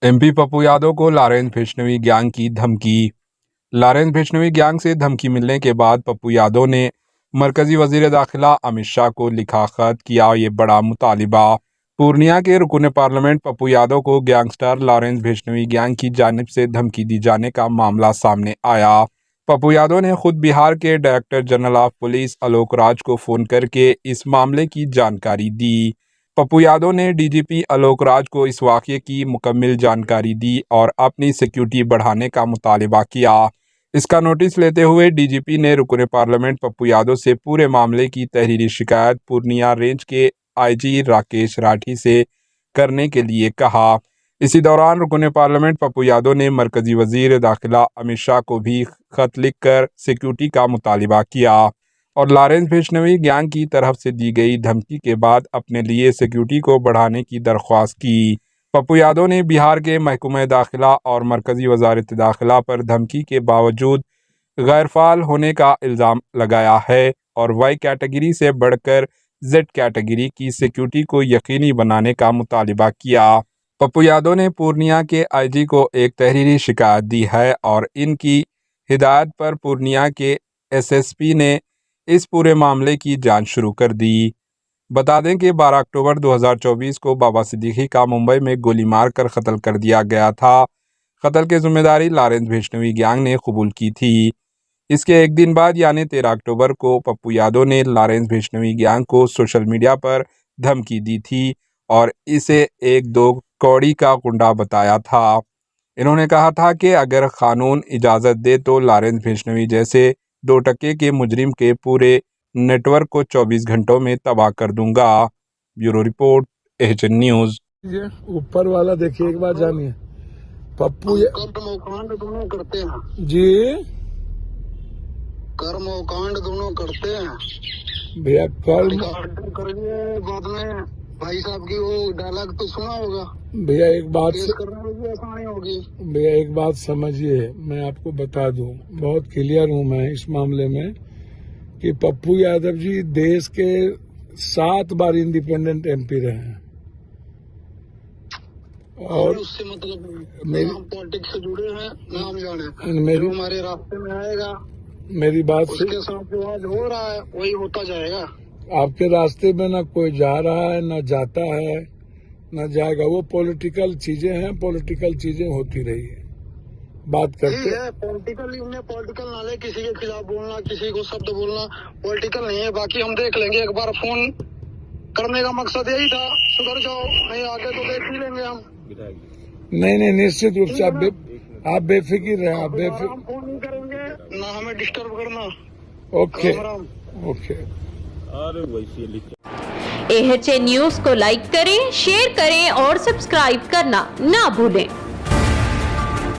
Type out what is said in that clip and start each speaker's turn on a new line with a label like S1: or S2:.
S1: MP Pappu Yadav को Lawrence भिश्नोई gang की धमकी। लॉरेंस भिश्नोई गैंग से धमकी मिलने के बाद पप्पू यादव ने मरकजी वजीर दाखिला अमित शाह को लिखा खत, किया ये बड़ा मुतालिबा। पूर्णिया के रुकन पार्लियामेंट पप्पू यादव को गैंगस्टर लॉरेंस भिश्नोई गैंग की जानिब से धमकी दी जाने का मामला सामने आया। पप्पू यादव ने खुद बिहार के director general of police Alok Raj को फोन करके इस मामले की जानकारी दी। पप्पू यादव ने डीजीपी आलोक राज को इस वाक़ये की मुकम्मल जानकारी दी और अपनी सिक्योरिटी बढ़ाने का मुतालिबा किया। इसका नोटिस लेते हुए डीजीपी ने रुकन पार्लियामेंट पप्पू यादव से पूरे मामले की तहरीरी शिकायत पूर्णिया रेंज के आईजी राकेश राठी से करने के लिए कहा। इसी दौरान रुकन पार्लियामेंट पप्पू यादव ने मरकजी वजीर दाखिला अमित शाह को भी खत लिखकर सिक्योरिटी का मुतालिबा किया और लॉरेंस भिश्नोई गैंग की तरफ से दी गई धमकी के बाद अपने लिए सिक्योरिटी को बढ़ाने की दरख्वास्त की। पप्पू यादव ने बिहार के महकमा दाखिला और मरकजी वजारत दाखिला पर धमकी के बावजूद गैरफाल होने का इल्ज़ाम लगाया है और वाई कैटेगरी से बढ़कर जेड कैटेगरी की सिक्योरिटी को यकीनी बनाने का मुतालिबा किया। पप्पू यादव ने पूर्णिया के आईजी को एक तहरीरी शिकायत दी है और इनकी हिदायत पर पूर्णिया के एसएसपी ने इस पूरे मामले की जांच शुरू कर दी। बता दें कि 12 अक्टूबर 2024 को बाबा सिद्दीकी का मुंबई में गोली मारकर कत्ल कर दिया गया था। कत्ल की जिम्मेदारी लॉरेंस भिश्नोई गैंग ने कबूल की थी। इसके एक दिन बाद यानी 13 अक्टूबर को पप्पू यादव ने लॉरेंस भिश्नोई गैंग को सोशल मीडिया पर धमकी दी थी और इसे एक दो कौड़ी का गुंडा बताया था। इन्होंने कहा था कि अगर कानून इजाज़त दे तो लॉरेंस भिश्नोई जैसे 2 टके के मुजरिम के पूरे नेटवर्क को 24 घंटों में तबाह कर दूंगा। Bureau report, HN news.
S2: ऊपर वाला देखिए एक बार जानिए। पप्पू
S3: कर्मकांड दोनों करते हैं
S2: जी,
S3: कर्मकांड दोनों करते हैं
S2: भैया कर्म
S3: रिकॉर्डिंग करेंगे बाद में। भाई साहब की वो डायलॉग तो सुना होगा,
S2: भैया एक बात
S3: केस करने में भी आसानी होगी।
S2: भैया एक बात समझिए, मैं आपको बता दूं, बहुत क्लियर हूं मैं इस मामले में कि पप्पू यादव जी देश के 7 बार इंडिपेंडेंट एमपी रहे हैं और
S3: उससे मतलब
S2: मेरी
S3: हम पॉलिटिक्स से जुड़े हैं, नाम जाने
S2: मेरी
S3: जो हमारे रास्ते में आएगा
S2: मेरी बात से
S3: उसके साथ जो आज हो रहा है वही होता जाएगा।
S2: आपके रास्ते में ना कोई जा रहा है, ना जाता है, ना जाएगा। वो पॉलिटिकल चीजें हैं, पॉलिटिकल चीजें होती रही है, बात करते
S3: है पॉलिटिकल। उन्हें पॉलिटिकल नाले किसी के खिलाफ बोलना, किसी को शब्द बोलना पॉलिटिकल नहीं है। बाकी हम देख लेंगे, एक बार फोन करने का मकसद यही था, सुधर जाओ, नहीं आगे तो देख ही लेंगे हम।
S2: नहीं, निश्चित रूप से आप बेफिक्र रहें, आप बेफिक्र।
S3: हम फोन नहीं करेंगे, ना हमें डिस्टर्ब करना।
S2: Okay
S3: Ram.
S2: Okay.
S4: HN news को लाइक करें, शेयर करें और सब्सक्राइब करना ना भूलें।